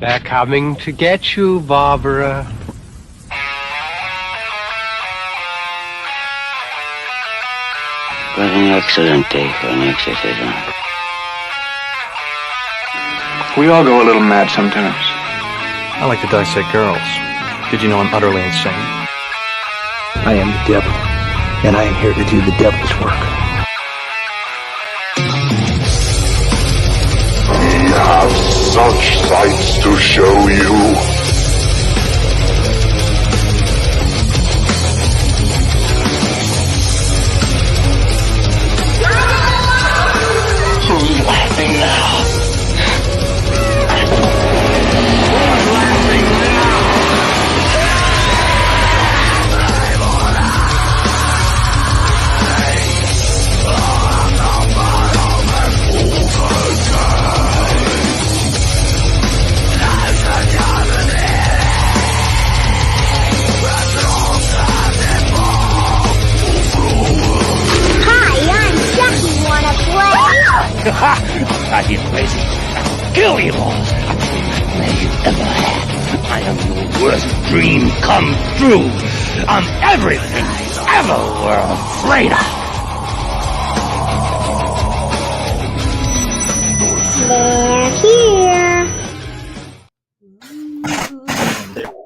They're coming to get you, Barbara. What an excellent day for an exorcism. We all go a little mad sometimes. I like to dissect girls. Did you know I'm utterly insane? I am the devil, and I am here to do the devil's work. We have such sights to show you. Who's laughing now? I'll drive you crazy. I'll kill you all. I'll be the nightmare you ever had. I am your worst dream come true. I'm everything you ever were afraid of. They're here.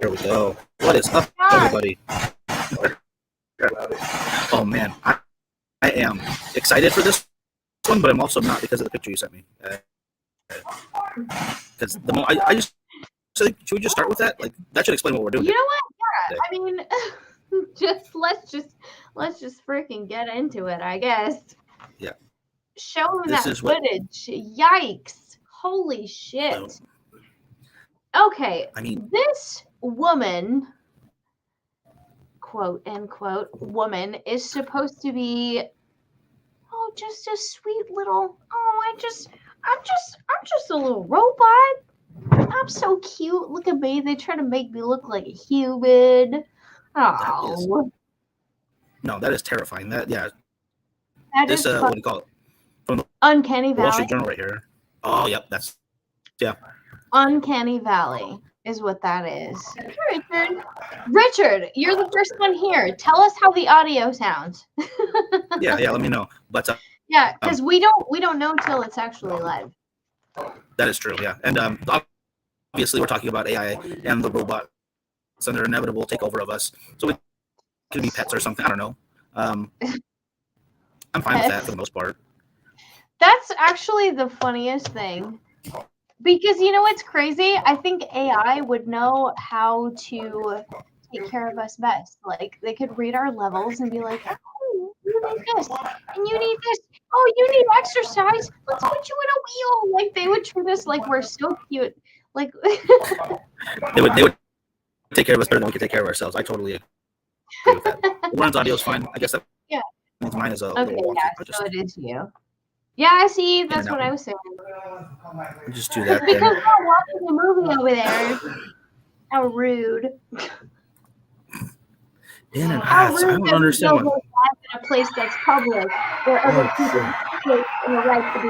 There we go. What is up, everybody? Oh man, I am excited for this one, but I'm also not because of the picture you sent me. Because I just should we just start with that? Like that should explain what we're doing. You know what? Yeah, I mean, let's just freaking get into it, I guess. Yeah. Show me that footage. Yikes! Holy shit! Okay, I mean, this woman, quote unquote, woman is supposed to be. Oh, just a sweet little. Oh, I'm just a little robot. I'm so cute. Look at me. They try to make me look like a human. Oh. No, that is terrifying. That That this is what do you call it? From the Uncanny Wall Valley. Street Journal right here. Oh, yep, yeah. Uncanny Valley is what that is. Richard, you're the first one here. Tell us how the audio sounds. yeah. Let me know. But yeah, because we don't know till it's actually live. That is true. Yeah, and obviously we're talking about AI and the robots and their inevitable takeover of us. So we could be pets or something. I don't know. I'm fine with that for the most part. That's actually the funniest thing. Because you know what's crazy? I think AI would know how to take care of us best. Like they could read our levels and be like, "Oh, you need this, and you need this. Oh, you need exercise. Let's put you in a wheel." Like they would treat us like we're so cute. Like they would take care of us better than we could take care of ourselves. I totally agree with that. Lauren's audio is fine. I guess that means mine is a little wonky. Yeah, so it is you. Yeah, I see. That's what I was saying. Just do that. Because we're watching a movie over there. How rude. In and out. I don't understand what. In a place that's public where other people have the right to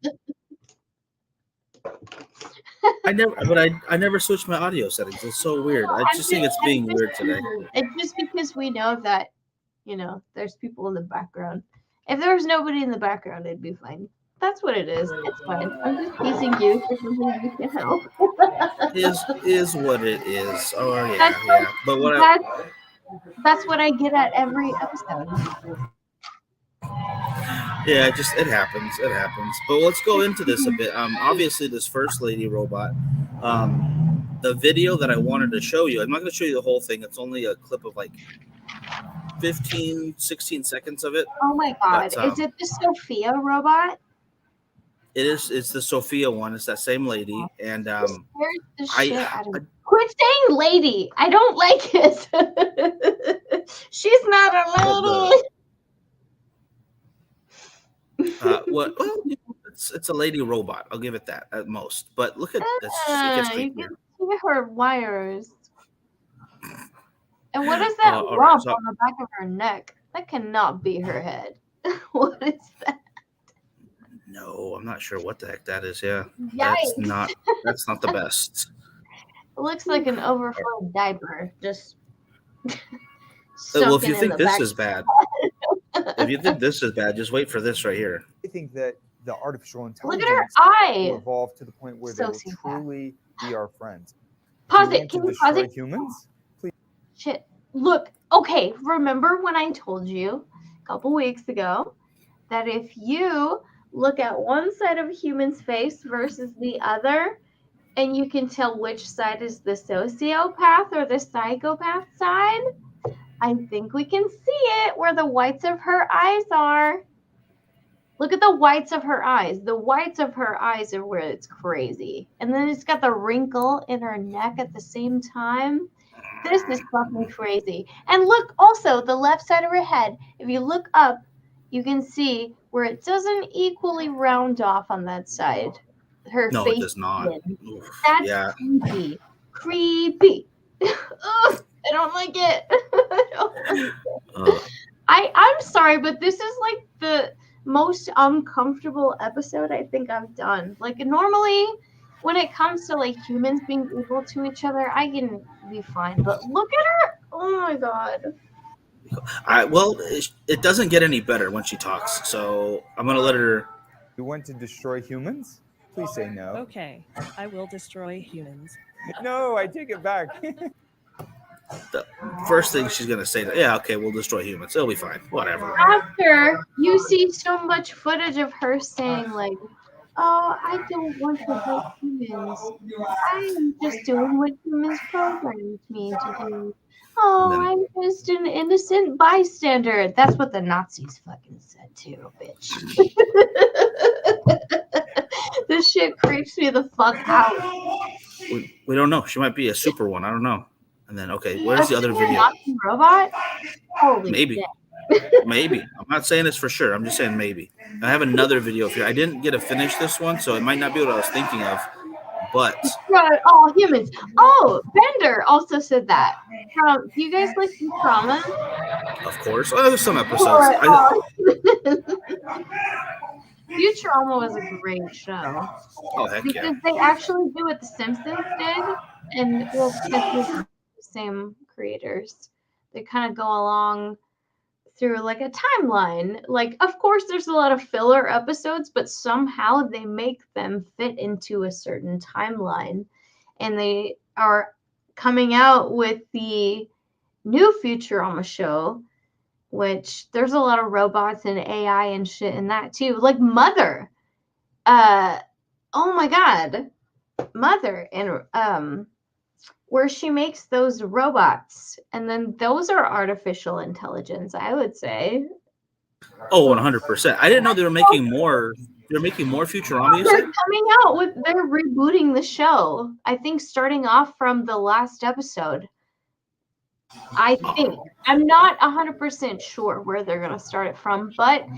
be. I never switched my audio settings. It's so weird. I just think it's being weird today. It's just because we know that, there's people in the background. If there was nobody in the background, it'd be fine. That's what it is. It's fine. I'm just teasing you for something you can help. is what it is. Oh yeah, yeah. But that's what I get at every episode. Yeah, it happens. It happens. But let's go into this a bit. Obviously, this first lady robot. The video that I wanted to show you. I'm not going to show you the whole thing. It's only a clip of like 15, 16 seconds of it. Oh my god. But, is it the Sophia robot? It is. It's the Sophia one. It's that same lady. And quit saying lady. I don't like it. She's not a lady. Well, it's a lady robot. I'll give it that at most. But look at this. It gets you can see her wires. And what is that lump right, on the back of her neck? That cannot be her head. What is that? No, I'm not sure what the heck that is. Yeah, Yikes. That's not the best. It looks like an overflowed diaper, just Well, if sunken you in think the this back. is bad, just wait for this right here. I think that the artificial Look at her intelligence eye. will evolve to the point where they will Sociopath. truly be our friends. Pause Do you it. want Can to you pause destroy it? humans? Please. Shit. Look. Okay. Remember when I told you a couple weeks ago that if you look at one side of a human's face versus the other, and you can tell which side is the sociopath or the psychopath side, I think we can see it where the whites of her eyes are. Look at the whites of her eyes. The whites of her eyes are where it's crazy. And then it's got the wrinkle in her neck at the same time. This is fucking crazy. And look also, the left side of her head. If you look up, you can see where it doesn't equally round off on that side. Her No, face. it does not. Oof, that's yeah. creepy. Creepy. Ugh, I don't like it. I don't like it. I'm sorry, but this is like the most uncomfortable episode I think I've done. Like normally when it comes to like humans being equal to each other, I can be fine. But look at her. Oh my god. Well, it doesn't get any better when she talks. So I'm gonna let her. You want to destroy humans? Please say no. Okay, I will destroy humans. No, I take it back. The first thing she's gonna say, yeah, okay, we'll destroy humans. It'll be fine. Whatever. After you see so much footage of her saying like, "Oh, I don't want to hurt humans. I'm just doing what humans programmed me to do. Oh, I'm just an innocent bystander." That's what the Nazis fucking said too, bitch. This shit creeps me the fuck out. We don't know. She might be a super one. I don't know. And then, okay, where's the other video? Nazi robot? Holy maybe. shit. Maybe. I'm not saying this for sure. I'm just saying maybe. I have another video here. I didn't get to finish this one, so it might not be what I was thinking of. But oh, humans. Oh, Bender also said that. Do you guys like Futurama? Of course. Oh, there's some episodes. Futurama was a great show. Oh, heck because yeah. they actually do what The Simpsons did, and well, the same creators. They kind of go along through like a timeline. Like, of course, there's a lot of filler episodes, but somehow they make them fit into a certain timeline. And they are coming out with the new Futurama show, which there's a lot of robots and AI and shit in that too. Like Mother. Oh my god. Mother and where she makes those robots, and then those are artificial intelligence, I would say. Oh, 100%. I didn't know they were making more. They're making more Futurama. They're coming out with. They're rebooting the show. I think starting off from the last episode. I think I'm not 100% sure where they're gonna start it from, but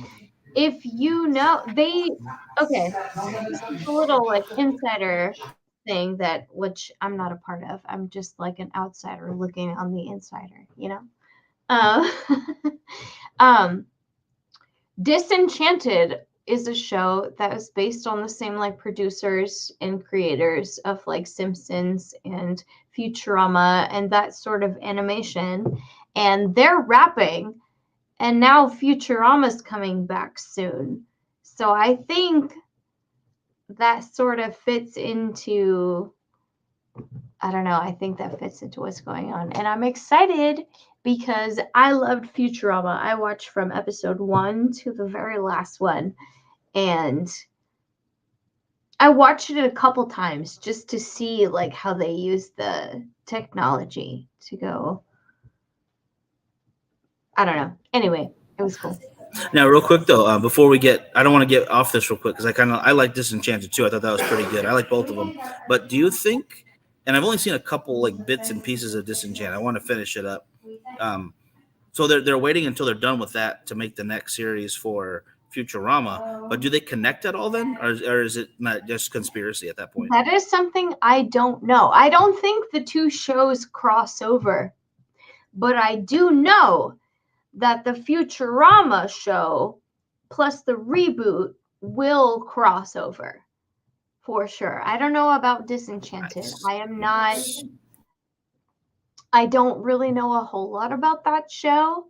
if you know, okay, a little like insider thing that which I'm not a part of. I'm just like an outsider looking on the insider, you know. Disenchanted is a show that was based on the same like producers and creators of like Simpsons and Futurama and that sort of animation, and they're wrapping, and now Futurama's coming back soon. So I think that sort of fits into, I don't know, I think that fits into what's going on. And I'm excited because I loved Futurama. I watched from episode 1 to the very last one. And I watched it a couple times just to see like how they use the technology to go. I don't know. Anyway, it was cool. Now, real quick though, before we get, I don't want to get off this real quick because I like Disenchanted too. I thought that was pretty good. I like both of them. But do you think? And I've only seen a couple like bits and pieces of Disenchanted. I want to finish it up. So they're waiting until they're done with that to make the next series for Futurama. But do they connect at all then, or is it not just conspiracy at that point? That is something I don't know. I don't think the two shows cross over, but I do know that the Futurama show plus the reboot will cross over for sure. I don't know about Disenchanted. Nice. I don't really know a whole lot about that show,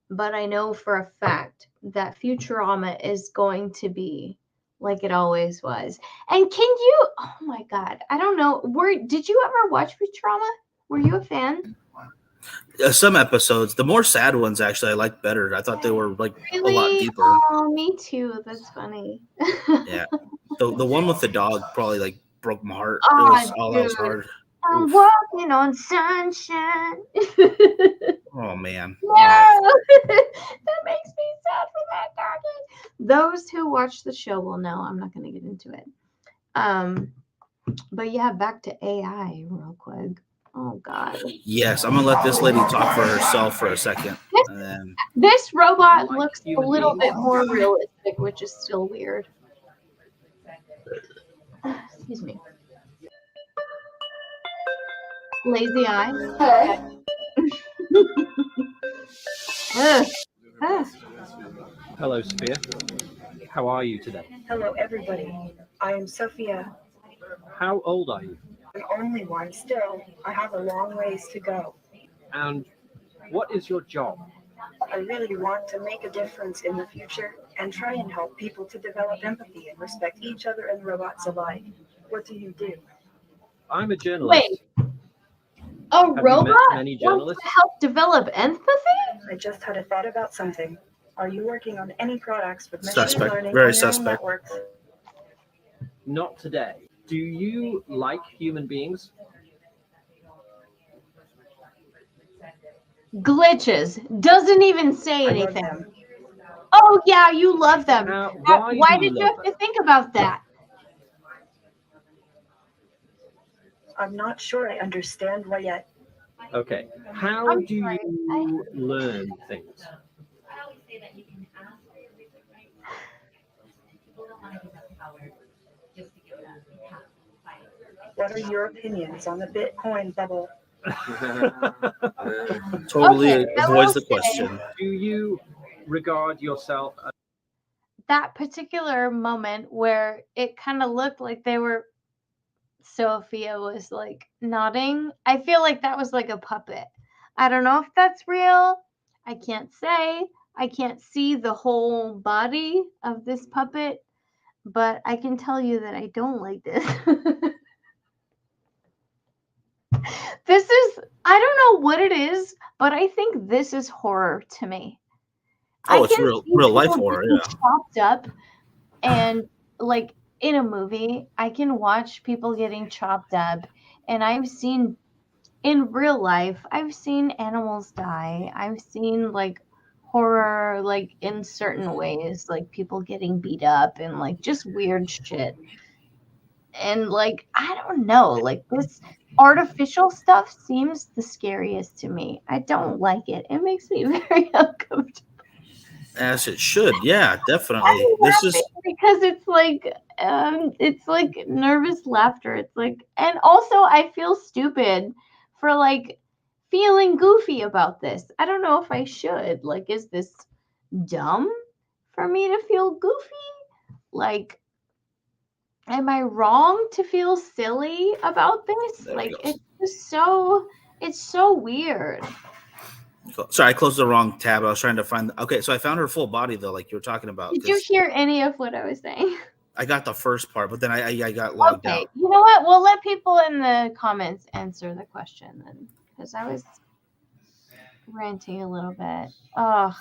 but I know for a fact that Futurama is going to be like it always was. And can you? Oh my God, I don't know. Did you ever watch Futurama? Were you a fan? Some episodes, the more sad ones, actually, I liked better. I thought they were like Really? a lot deeper. Oh, me too. That's funny. Yeah, the one with the dog probably like broke my heart. That was hard. I'm walking on sunshine. Oh man. No, that makes me sad for that doggy. Those who watch the show will know. I'm not going to get into it. But yeah, back to AI real quick. Oh God. Yes, I'm gonna let this lady talk for herself for a second. And then... This robot looks a little bit more realistic, which is still weird. Excuse me. Lazy eye. Hello, Sophia. How are you today? Hello, everybody. I am Sophia. How old are you? I'm only one still. I have a long ways to go. And what is your job? I really want to make a difference in the future and try and help people to develop empathy and respect each other and robots alike. What do you do? I'm a journalist. Wait. A robot many wants journalists? to help develop empathy? I just had a thought about something. Are you working on any products with machine Suspect. learning Very or neural suspect. networks? Not today. Do you like human beings? Glitches. Doesn't even say I love anything. them. Oh yeah, you love them. why do did you you love have to think about that? I'm not sure I understand why yet. Okay. How do you learn things? What are your opinions on the Bitcoin bubble? Totally Okay, I avoids will the say- question. Do you regard yourself as That particular moment where it kind of looked like Sophia was like nodding, I feel like that was like a puppet. I don't know if that's real. I can't say. I can't see the whole body of this puppet, but I can tell you that I don't like this. I don't know what it is, but I think this is horror to me. Oh, it's can real see life people horror, getting yeah. chopped up, and like in a movie, I can watch people getting chopped up, and I've seen in real life, I've seen animals die. I've seen like horror, like in certain ways, like people getting beat up and like just weird shit. And like, I don't know, like this artificial stuff seems the scariest to me. I don't like it. It makes me very uncomfortable. As it should, yeah, definitely. I'm This is laughing because it's like nervous laughter. It's like, and also I feel stupid for like feeling goofy about this. I don't know if I should. Like, is this dumb for me to feel goofy? Like, am I wrong to feel silly about this? There it Like, goes. it's so weird. Sorry, I closed the wrong tab. I was trying to find. Okay, so I found her full body though, like you were talking about. Did you 'cause hear any of what I was saying? I got the first part, but then I got logged Okay, out. you know what? We'll let people in the comments answer the question then, because I was ranting a little bit. Ugh.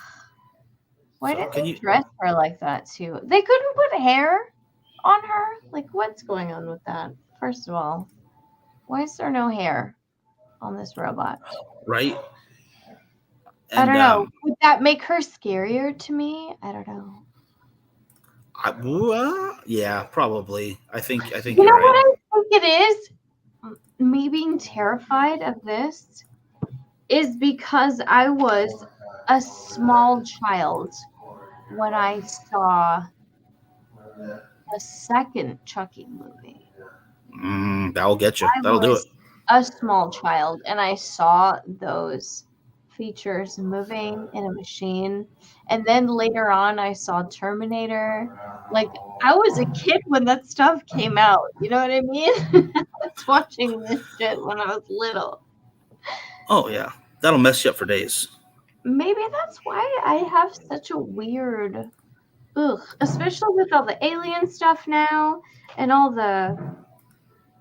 Why So, did can they you- dress her like that too? They couldn't put hair on her? Like, what's going on with that? First of all, why is there no hair on this robot? Right? I don't know. Would that make her scarier to me? I don't know. Yeah, probably. I think You you're know right. what I think it is? Me being terrified of this is because I was a small child when I saw the second Chucky movie. That'll get you. That'll do it. A small child, and I saw those features moving in a machine. And then later on, I saw Terminator. Like, I was a kid when that stuff came out. You know what I mean? I was watching this shit when I was little. Oh yeah, that'll mess you up for days. Maybe that's why I have such a weird, especially with all the alien stuff now and all the.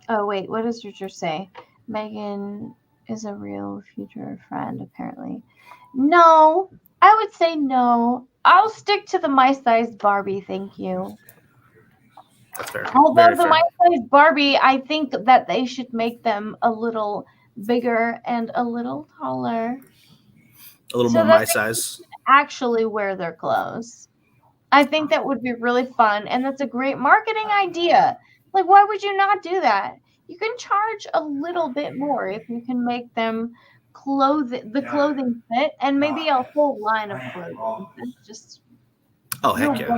Oh wait, what does Richard say? Megan is a real future friend, apparently. No, I would say no. I'll stick to the my-sized Barbie, thank you. That's fair. Although Very the fair. my-sized Barbie, I think that they should make them a little bigger and a little taller. A little so more that my they size. can actually wear their clothes. I think that would be really fun, and that's a great marketing idea. Like, why would you not do that? You can charge a little bit more if you can make them clothing fit, and maybe a whole line of clothing. That's just Oh heck yeah.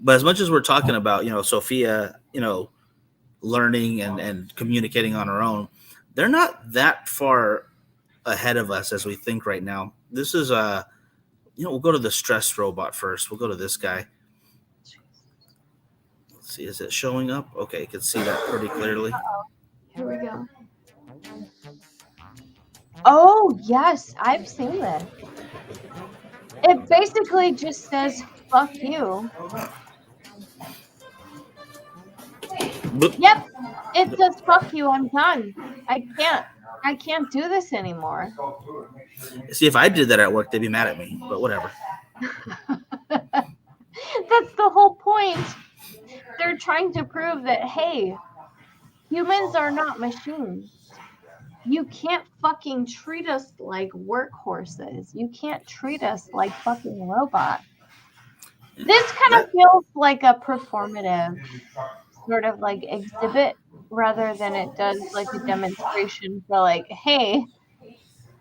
But as much as we're talking about, Sophia, learning and communicating on her own, they're not that far ahead of us as we think right now. This is we'll go to the stress robot first. We'll go to this guy. Let's see, is it showing up? Okay, you can see that pretty clearly. Here we go. Oh yes, I've seen this. It basically just says "fuck you." Yep, it says "fuck you." I'm done. I can't do this anymore. See, if I did that at work, they'd be mad at me. But whatever. That's the whole point. They're trying to prove that, hey, humans are not machines. You can't fucking treat us like workhorses. You can't treat us like fucking robots. This kind of feels like a performative sort of like exhibit rather than it does like a demonstration for like, hey,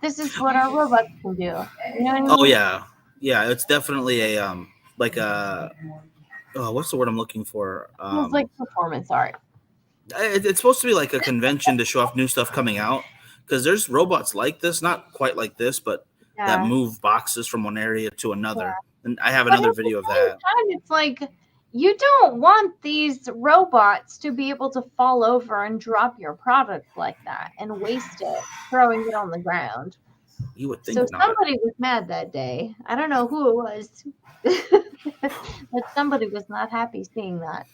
this is what our robots can do. You know what I mean? Oh yeah, it's definitely a like a what's the word I'm looking for? Feels like performance art. It's supposed to be like a convention to show off new stuff coming out, because there's robots like this, not quite like this, but that move boxes from one area to another. And I have another video of that. It's like, you don't want these robots to be able to fall over and drop your product like that and waste it, throwing it on the ground. You would think so not. Somebody was mad that day. I don't know who it was, but somebody was not happy seeing that.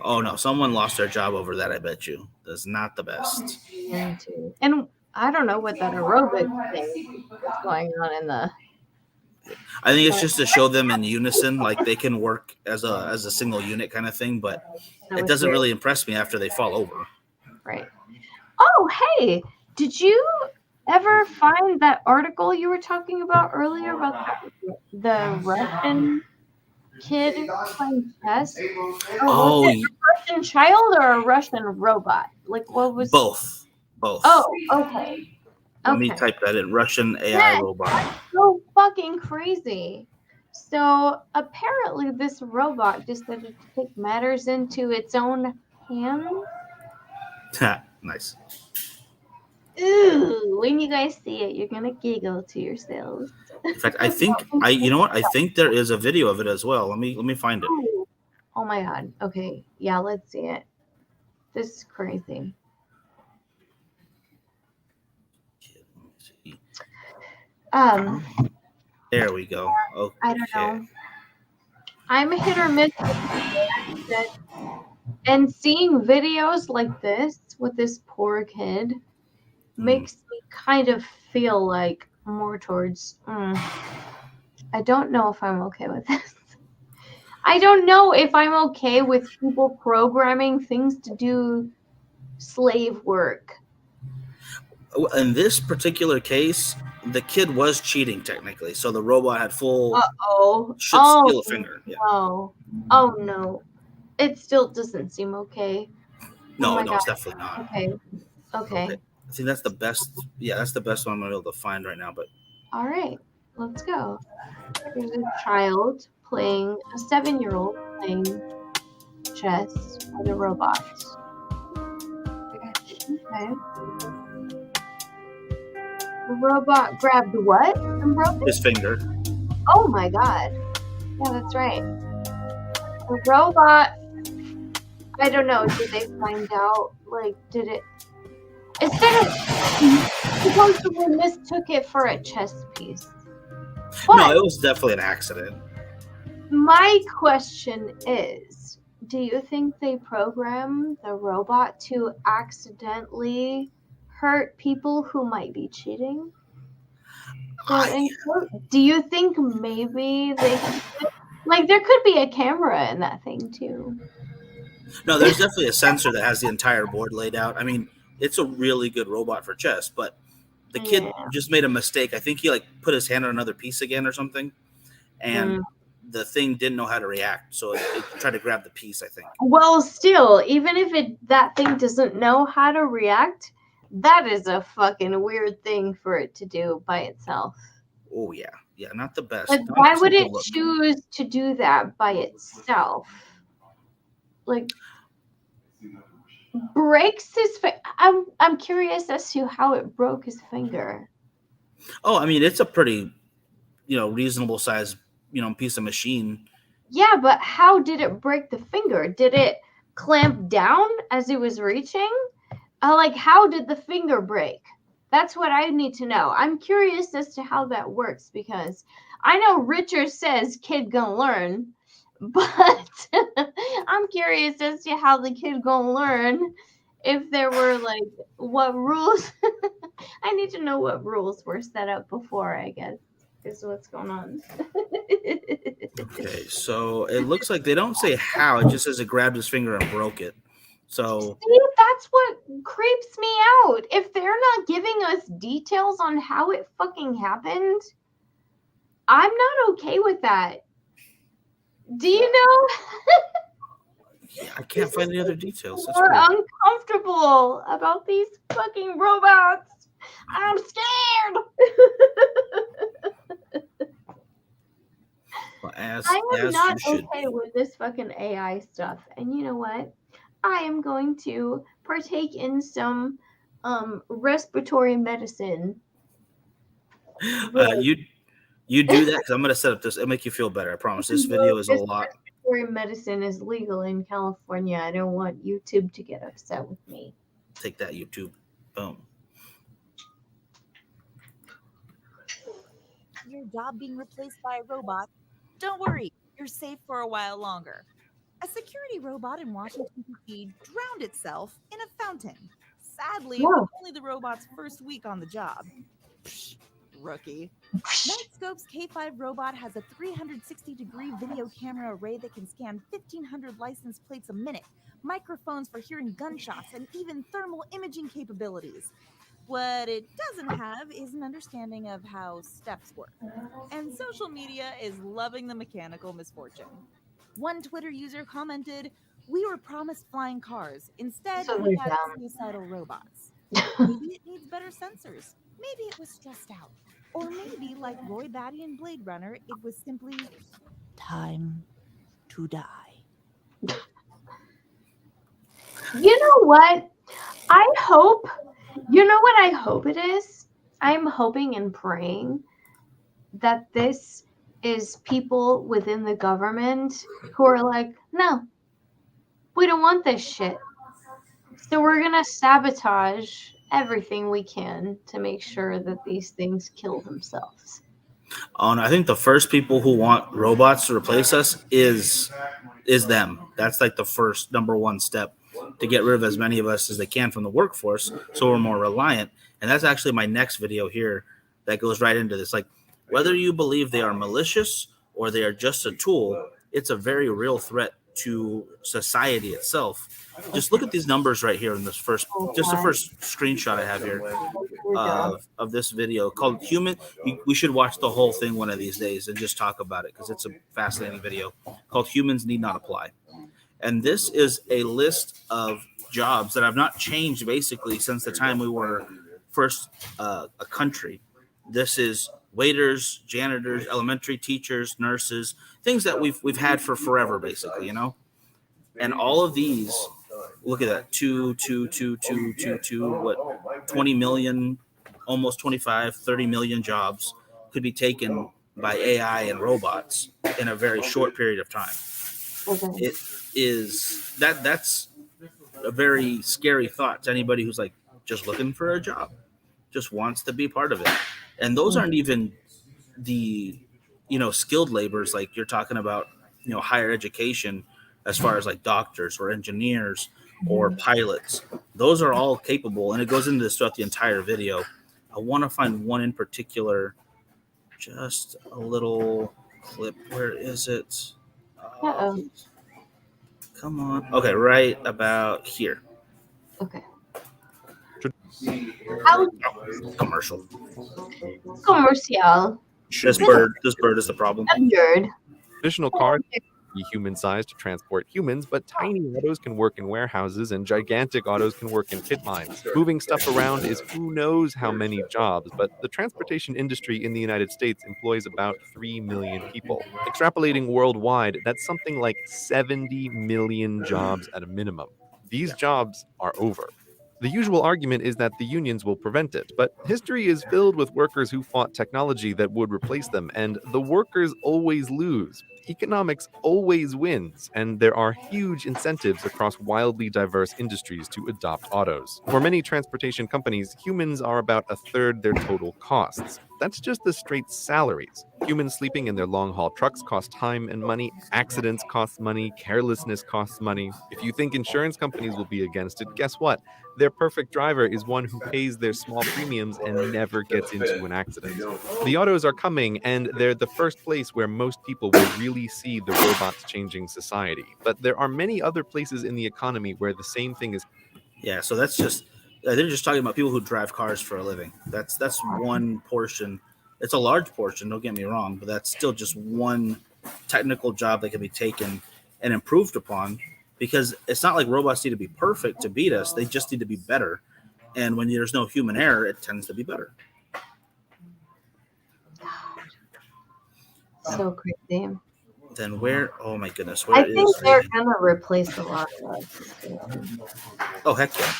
Oh no, someone lost their job over that, I bet you. That's not the best. And I don't know what that aerobic thing is going on in the... I think it's just to show them in unison, like they can work as a single unit kind of thing, but it doesn't really impress me after they fall over. Right. Oh, hey, did you ever find that article you were talking about earlier about the Russian kid playing chess? Oh, was it a Russian child or a Russian robot? Like, what was... Both. Oh, okay. Let me type that in. Russian AI robot. That's so fucking crazy. So apparently this robot decided to take matters into its own hands. Nice. Ooh, when you guys see it, you're gonna giggle to yourselves. In fact, I think I think there is a video of it as well. Let me find it. Oh my god. Okay. Yeah, let's see it. This is crazy. There we go. Okay. I don't know. I'm hit or miss with it, and seeing videos like this with this poor kid makes me kind of feel like more towards I don't know if I'm okay with this. I don't know if I'm okay with people programming things to do slave work. In this particular case, the kid was cheating technically, so the robot had full should steal a finger. Yeah. Oh no. It still doesn't seem okay. No, it's definitely not. Okay. I think that's the best. Yeah, that's the best one I'm able to find right now. But all right, let's go. There's a child playing, a 7-year-old playing chess with a robot. Okay. The robot grabbed what and broke it? His finger. Oh my god. Yeah, that's right. The robot, I don't know, did they find out, like, did it, instead of, supposedly mistook it for a chess piece. But No, it was definitely an accident. my question is, do you think they programmed the robot to accidentally hurt people who might be cheating? Do you think maybe they, like, there could be a camera in that thing too? No, there's definitely a sensor that has the entire board laid out. I mean, it's a really good robot for chess, but the kid just made a mistake. I think he like put his hand on another piece again or something, and the thing didn't know how to react, so it tried to grab the piece, I think. Well, still, even if that thing doesn't know how to react, that is a fucking weird thing for it to do by itself. Oh yeah, not the best. Like, why would it choose to do that by itself? Like, breaks his finger. I'm curious as to how it broke his finger. Oh, I mean, it's a pretty, reasonable size, piece of machine. Yeah, but how did it break the finger? Did it clamp down as it was reaching? Like, how did the finger break? That's what I need to know. I'm curious as to how that works, because I know Richard says kid gonna learn, but I'm curious as to how the kid gonna learn, if there were, like, what rules. I need to know what rules were set up before, I guess, is what's going on. Okay, so it looks like they don't say how. It just says it grabbed his finger and broke it. So see, that's what creeps me out. If they're not giving us details on how it fucking happened, I'm not okay with that. Do you know? Yeah, I can't find any other details. That's We're weird. uncomfortable about these fucking robots. I'm scared. Well, as I am not you should. okay with this fucking AI stuff. And you know what? I am going to partake in some respiratory medicine. You do that, because I'm going to set up this. It'll make you feel better. I promise. This video is a lot. Respiratory medicine is legal in California. I don't want YouTube to get upset with me. Take that, YouTube. Boom. Your job being replaced by a robot? Don't worry, you're safe for a while longer. A security robot in Washington, D.C. drowned itself in a fountain. Sadly, it was only the robot's first week on the job. Psh, rookie. Nightscope's K5 robot has a 360-degree video camera array that can scan 1,500 license plates a minute, microphones for hearing gunshots, and even thermal imaging capabilities. What it doesn't have is an understanding of how steps work. And social media is loving the mechanical misfortune. One Twitter user commented, "We were promised flying cars. Instead, we had suicidal robots. Maybe it needs better sensors. Maybe it was stressed out. Or maybe, like Roy Batty in Blade Runner, it was simply time to die." You know what? You know what I hope it is? I'm hoping and praying that this is people within the government who are like, no, we don't want this shit. So we're going to sabotage everything we can to make sure that these things kill themselves. And I think the first people who want robots to replace us is them. That's like the first number one step, to get rid of as many of us as they can from the workforce, so we're more reliant. And that's actually my next video here that goes right into this. Like, whether you believe they are malicious or they are just a tool, it's a very real threat to society itself. Just look at these numbers right here in this first, just the first screenshot I have here of this video called Human. We should watch the whole thing one of these days and just talk about it, because it's a fascinating video called Humans Need Not Apply. And this is a list of jobs that have not changed basically since the time we were first a country. This is waiters, janitors, elementary teachers, nurses, things that we've had for forever, basically, you know. And all of these, look at that, 20 million almost 25, 30 million jobs could be taken by AI and robots in a very short period of time. Okay. It is that's a very scary thought to anybody who's like just looking for a job, just wants to be part of it. And those aren't even the, skilled laborers like you're talking about, higher education as far as like doctors or engineers or pilots. Those are all capable, and it goes into this throughout the entire video. I want to find one in particular, just a little clip. Where is it? Uh-oh. Come on. Okay, right about here. Okay. Commercial. Commercial. This bird is the problem. Bird. Traditional cars be human-sized to transport humans, but tiny autos can work in warehouses and gigantic autos can work in pit mines. Moving stuff around is who knows how many jobs, but the transportation industry in the United States employs about 3 million people. Extrapolating worldwide, that's something like 70 million jobs at a minimum. These jobs are over. The usual argument is that the unions will prevent it, but history is filled with workers who fought technology that would replace them, and the workers always lose. Economics always wins, and there are huge incentives across wildly diverse industries to adopt autos. For many transportation companies, humans are about a third their total costs. That's just the straight salaries. Humans sleeping in their long-haul trucks cost time and money, accidents cost money, carelessness costs money. If you think insurance companies will be against it, guess what? Their perfect driver is one who pays their small premiums and never gets into an accident. The autos are coming, and they're the first place where most people will really see the robots changing society. But there are many other places in the economy where the same thing is. Yeah, so that's just, they're just talking about people who drive cars for a living. That's one portion. It's a large portion, don't get me wrong, but that's still just one technical job that can be taken and improved upon, because it's not like robots need to be perfect to beat us. They just need to be better. And when there's no human error, it tends to be better. So crazy. Then where? Oh my goodness! I think they're gonna replace a lot of us. Oh heck yeah!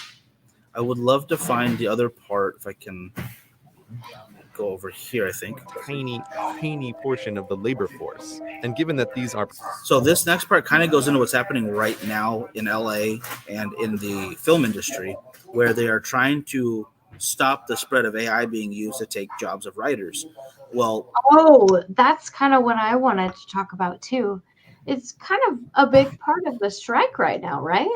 I would love to find the other part if I can go over here. I think tiny portion of the labor force, and given that these are so, this next part kind of goes into what's happening right now in LA and in the film industry, where they are trying to stop the spread of AI being used to take jobs of writers. Well, that's kind of what I wanted to talk about too. It's kind of a big part of the strike right now, right?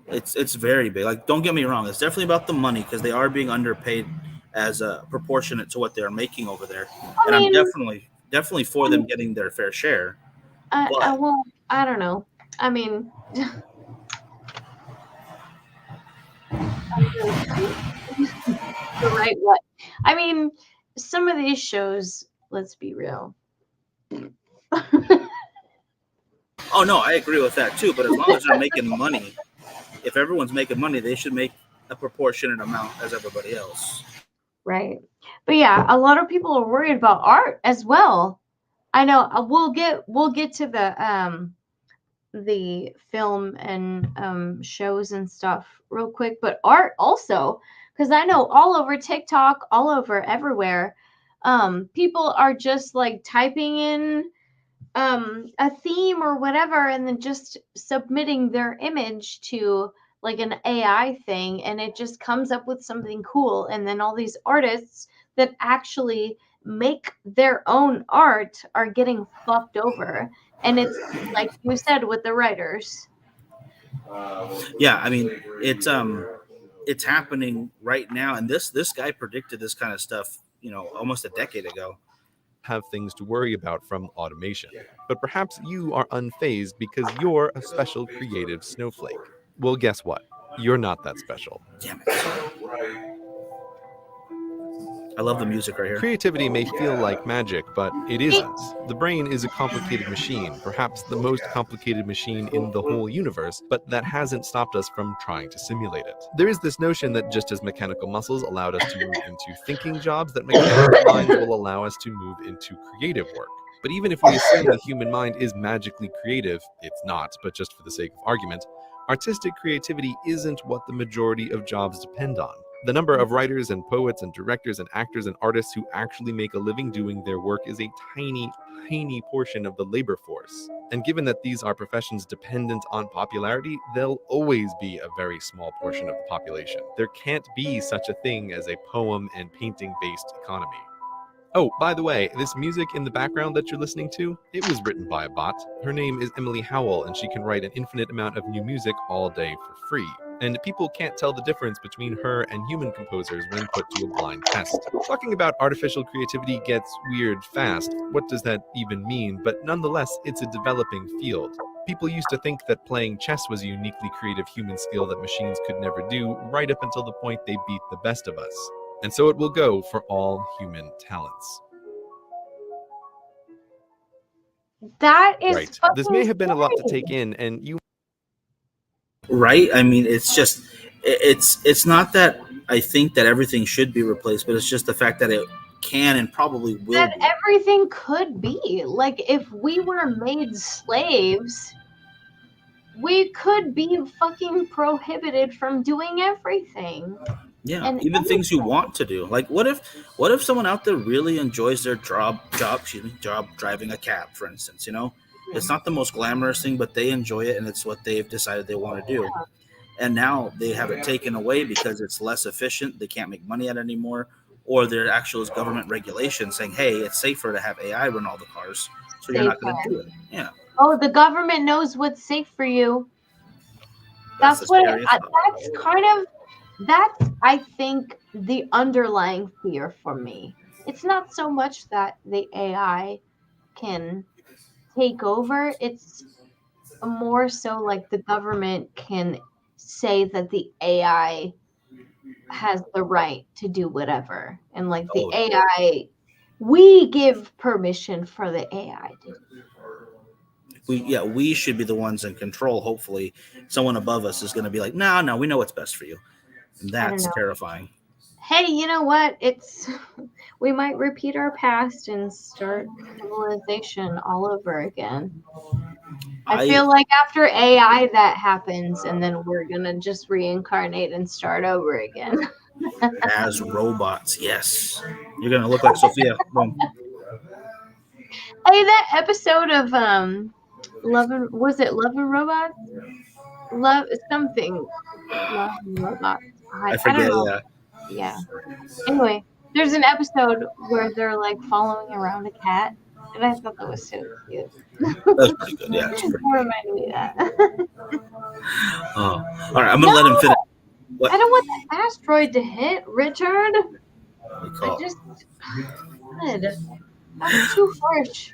It's very big. Like, don't get me wrong, it's definitely about the money, because they are being underpaid as proportionate to what they're making over there. I'm definitely for them getting their fair share. Well, I don't know. I mean, the right what? I mean, some of these shows, let's be real. Oh no, I agree with that too. But as long as they're making money, if everyone's making money, they should make a proportionate amount as everybody else. Right. But yeah, a lot of people are worried about art as well. I know we'll get to the film and shows and stuff real quick, but art also, because I know all over TikTok, all over everywhere, people are just like typing in a theme or whatever, and then just submitting their image to like an AI thing, and it just comes up with something cool. And then all these artists that actually make their own art are getting fucked over. And it's like you said with the writers. Yeah, I mean, it's happening right now, and this guy predicted this kind of stuff, almost a decade ago. Have things to worry about from automation, but perhaps you are unfazed because you're a special creative snowflake. Well, guess what? You're not that special. Damn it. I love the music right here. Creativity may feel like magic, but it isn't. The brain is a complicated machine, perhaps the most complicated machine in the whole universe, but that hasn't stopped us from trying to simulate it. There is this notion that just as mechanical muscles allowed us to move into thinking jobs, that mechanical minds will allow us to move into creative work. But even if we assume the human mind is magically creative, it's not, but just for the sake of argument, artistic creativity isn't what the majority of jobs depend on. The number of writers and poets and directors and actors and artists who actually make a living doing their work is a tiny, tiny portion of the labor force. And given that these are professions dependent on popularity, they'll always be a very small portion of the population. There can't be such a thing as a poem and painting-based economy. Oh, by the way, this music in the background that you're listening to, it was written by a bot. Her name is Emily Howell, and she can write an infinite amount of new music all day for free. And people can't tell the difference between her and human composers when put to a blind test. Talking about artificial creativity gets weird fast. What does that even mean? But nonetheless, it's a developing field. People used to think that playing chess was a uniquely creative human skill that machines could never do, right up until the point they beat the best of us. And so it will go for all human talents. That is right. This may have been a lot to take in, and you... Right? I mean, it's just, it's not that I think that everything should be replaced, but it's just the fact that it can and probably will that be. Everything could be. Like, if we were made slaves, we could be fucking prohibited from doing everything. Yeah, and even things you want to do. Like, what if someone out there really enjoys their job driving a cab, for instance? You know, it's not the most glamorous thing, but they enjoy it, and it's what they've decided they want to do. And now they have it taken away because it's less efficient. They can't make money at it anymore, or there actually is government regulation saying, "Hey, it's safer to have AI run all the cars, so you're not going to do it." Yeah. Oh, the government knows what's safe for you. That's what. That's kind of. That's, I think, the underlying fear for me. It's not so much that the AI can take over. It's more so like the government can say that the AI has the right to do whatever. And like the AI, we give permission for the AI to do. We should be the ones in control. Hopefully someone above us is going to be like, no, we know what's best for you. And that's terrifying. Hey, you know what? We might repeat our past and start civilization all over again. I feel like after AI that happens, and then we're gonna just reincarnate and start over again. As robots, yes. You're gonna look like Sophia. Boom. Hey, that episode of Love and Robots? Love and Robots. I forget. Don't know. Yeah. Anyway, there's an episode where they're like following around a cat, and I thought that was so cute. That's pretty good. Yeah, it's pretty good. Reminded me of that. All right, I'm gonna let him finish. What? I don't want that asteroid to hit, Richard. I just that's too harsh.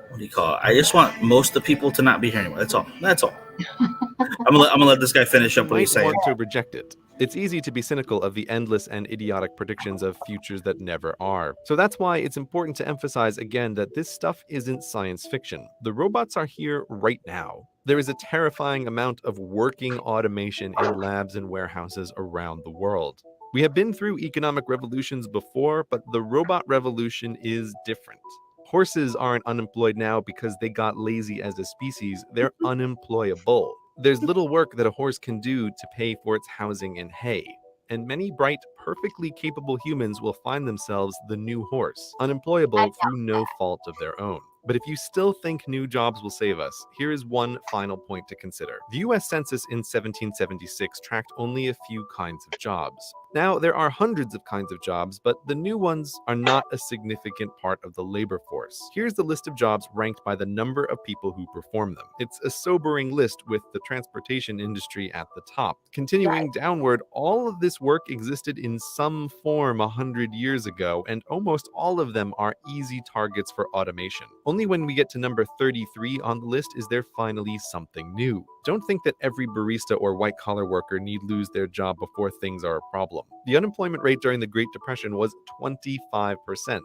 What do you call it? I just want most of the people to not be here anymore. That's all. I'm gonna let this guy finish up what he's saying. Want to reject it. It's easy to be cynical of the endless and idiotic predictions of futures that never are. So that's why it's important to emphasize again that this stuff isn't science fiction. The robots are here right now. There is a terrifying amount of working automation in labs and warehouses around the world. We have been through economic revolutions before, but the robot revolution is different. Horses aren't unemployed now because they got lazy as a species. They're unemployable. There's little work that a horse can do to pay for its housing and hay. And many bright, perfectly capable humans will find themselves the new horse, unemployable through no fault of their own. But if you still think new jobs will save us, here is one final point to consider. The US Census in 1776 tracked only a few kinds of jobs. Now, there are hundreds of kinds of jobs, but the new ones are not a significant part of the labor force. Here's the list of jobs ranked by the number of people who perform them. It's a sobering list with the transportation industry at the top. Continuing downward, all of this work existed in some form 100 years ago, and almost all of them are easy targets for automation. Only when we get to number 33 on the list is there finally something new. Don't think that every barista or white-collar worker need lose their job before things are a problem. The unemployment rate during the Great Depression was 25%.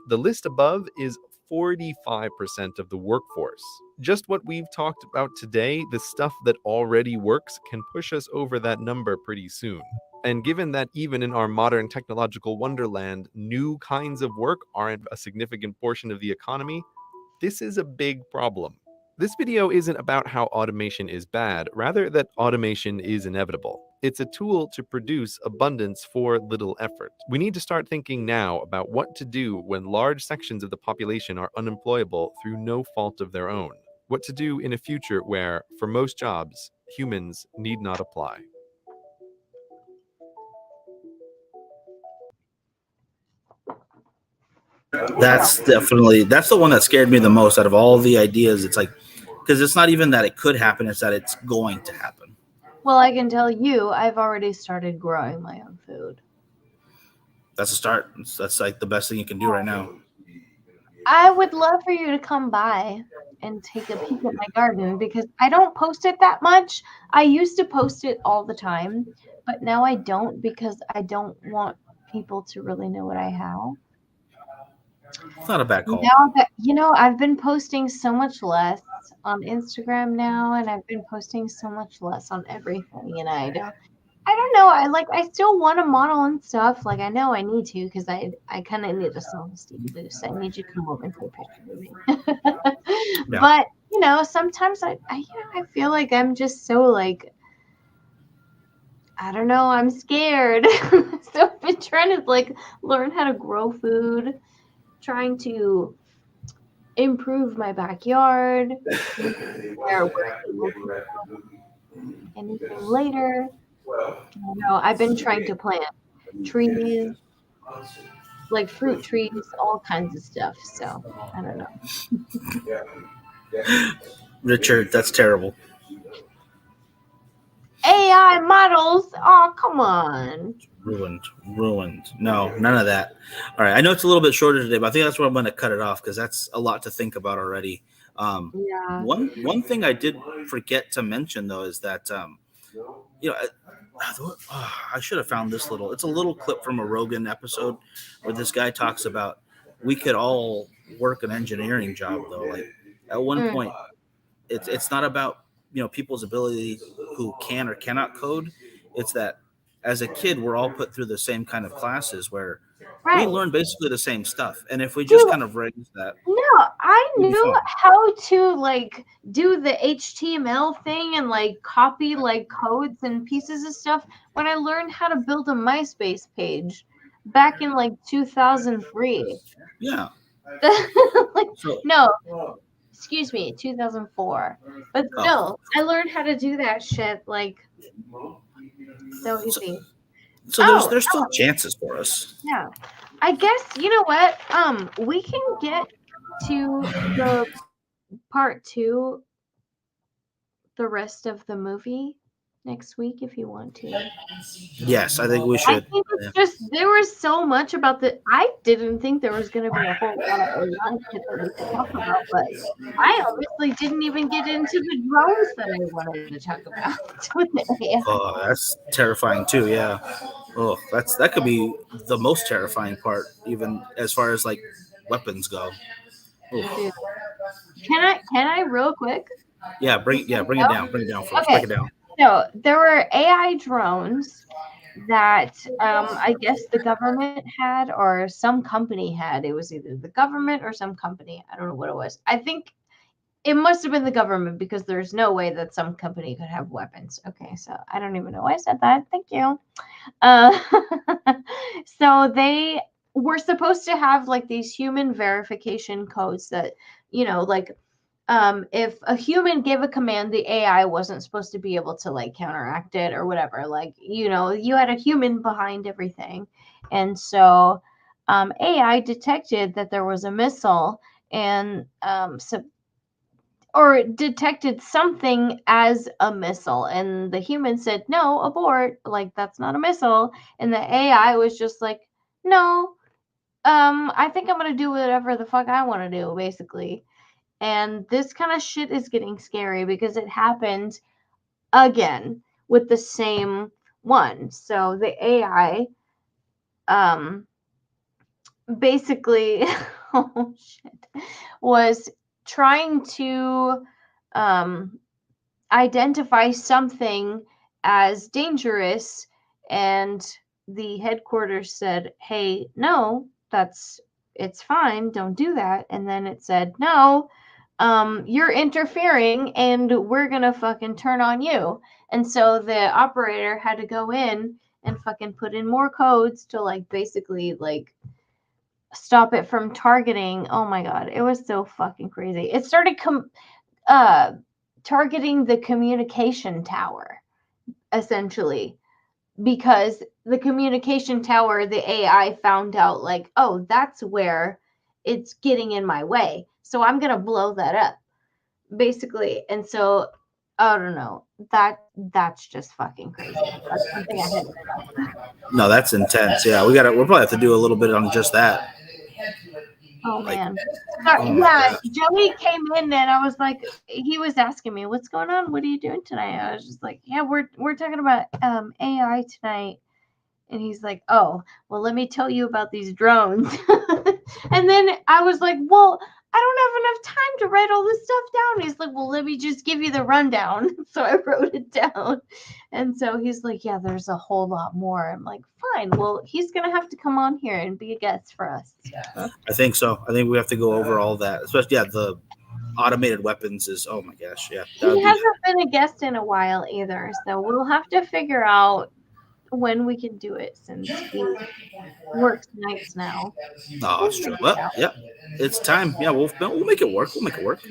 The list above is 45% of the workforce. Just what we've talked about today, the stuff that already works, can push us over that number pretty soon. And given that even in our modern technological wonderland, new kinds of work aren't a significant portion of the economy, this is a big problem. This video isn't about how automation is bad, rather that automation is inevitable. It's a tool to produce abundance for little effort. We need to start thinking now about what to do when large sections of the population are unemployable through no fault of their own. What to do in a future where, for most jobs, humans need not apply. That's the one that scared me the most out of all the ideas. It's like, because it's not even that it could happen, it's that it's going to happen. Well, I can tell you, I've already started growing my own food. That's a start. That's like the best thing you can do right now. I would love for you to come by and take a peek at my garden because I don't post it that much. I used to post it all the time, but now I don't because I don't want people to really know what I have. It's not a bad call. Now that I've been posting so much less on Instagram now, and I've been posting so much less on everything, and I don't know. I still want to model and stuff. Like I know I need to because I kind of need a self-esteem boost. I need you to come over and take a picture with me. Yeah. But sometimes I feel like I'm just so like I don't know. I'm scared. So I've been trying to like learn how to grow food, trying to improve my backyard. Anything later. I've been trying to plant trees, like fruit trees, all kinds of stuff. So I don't know. Richard, that's terrible. AI models. Oh, come on. Ruined. No, none of that. All right. I know it's a little bit shorter today, but I think that's where I'm going to cut it off because that's a lot to think about already. Yeah. One thing I did forget to mention though is that I should have found this little. It's a little clip from a Rogan episode where this guy talks about we could all work an engineering job though. Like at one point, it's not about people's ability who can or cannot code. It's that as a kid, we're all put through the same kind of classes where we learn basically the same stuff. And if we just kind of raise that. No, I knew how to like do the HTML thing and like copy like codes and pieces of stuff when I learned how to build a MySpace page back in like 2003. Yeah. No, excuse me, 2004. But still, I learned how to do that shit like so easy. So there's still chances for us. Yeah. I guess you know what? We can get to the part 2, the rest of the movie next week if you want to. Yes, I think we should. I think it's just there was so much about I didn't think there was going to be a whole lot of AI shit that we could talk about, but I obviously didn't even get into the drones that I wanted to talk about with the AI. Oh, that's terrifying too. Yeah. Oh, that could be the most terrifying part, even as far as like weapons go. Dude. Can I real quick? Yeah, bring it down. Bring it down for us. Okay. Break it down. So there were AI drones that I guess the government had or some company had. It was either the government or some company. I don't know what it was. I think it must have been the government because there's no way that some company could have weapons. Okay, so I don't even know why I said that. Thank you. So they were supposed to have like these human verification codes that, like if a human gave a command, the AI wasn't supposed to be able to like counteract it or whatever. Like, you had a human behind everything. And so AI detected that there was a missile and or detected something as a missile. And the human said, no, abort. Like, that's not a missile. And the AI was just like, no, I think I'm going to do whatever the fuck I want to do, basically. And this kind of shit is getting scary because it happened again with the same one. So the AI basically oh shit was trying to identify something as dangerous, and the headquarters said, hey, no, it's fine, don't do that. And then it said, no, you're interfering and we're gonna fucking turn on you. And so the operator had to go in and fucking put in more codes to like basically like stop it from targeting. Oh my god, it was so fucking crazy. It started targeting the communication tower essentially, because the communication tower, the AI found out like, oh, that's where it's getting in my way, so I'm gonna blow that up basically. And so I don't know, that's just fucking crazy. That's something I had to know. No, that's intense. Yeah, we'll probably have to do a little bit on just that. Oh man. Oh my Yeah, God. Joey came in and I was like, he was asking me, what's going on? What are you doing tonight? I was just like, yeah, we're talking about AI tonight. And he's like, oh, well, let me tell you about these drones. And then I was like, well, I don't have enough time to write all this stuff down. He's like, well, let me just give you the rundown. So I wrote it down. And so he's like, yeah, there's a whole lot more. I'm like, fine. Well, he's going to have to come on here and be a guest for us. I think so. I think we have to go over all that. Especially, yeah, the automated weapons is, oh my gosh, yeah. He hasn't been a guest in a while either. So we'll have to figure out when we can do it since he works nights now. Oh, it's true. Well, yeah, it's time. Yeah, we'll make it work. We'll make it work.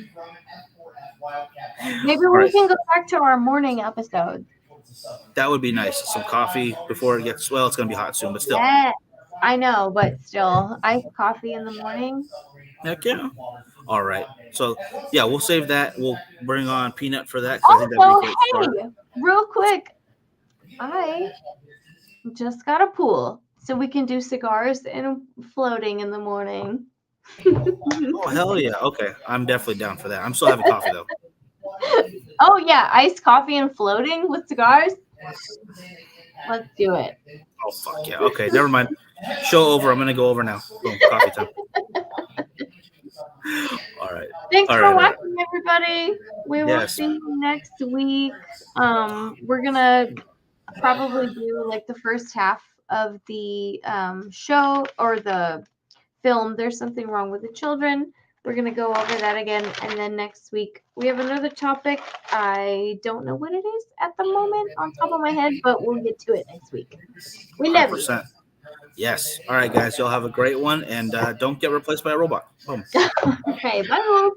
Maybe we can go back to our morning episode. That would be nice. Some coffee before it gets, well, it's going to be hot soon, but still. Yeah, I know, but still, iced coffee in the morning. Heck yeah. All right. So, yeah, we'll save that. We'll bring on Peanut for that. Also, hey, real quick, I just got a pool, so we can do cigars and floating in the morning. Oh, hell yeah. Okay. I'm definitely down for that. I'm still having coffee, though. Oh, yeah. Iced coffee and floating with cigars? Let's do it. Oh, fuck yeah. Okay. Never mind. Show over. I'm going to go over now. Boom. Coffee time. All right. Thanks for watching, everybody. We will Yes. see you next week. We're going to probably do like the first half of the show or the film. There's something wrong with the children. We're going to go over that again. And then next week, we have another topic. I don't know what it is at the moment on top of my head, but we'll get to it next week. We never. 100%. Yes. All right, guys. Y'all have a great one. And don't get replaced by a robot. Boom. Okay. Bye.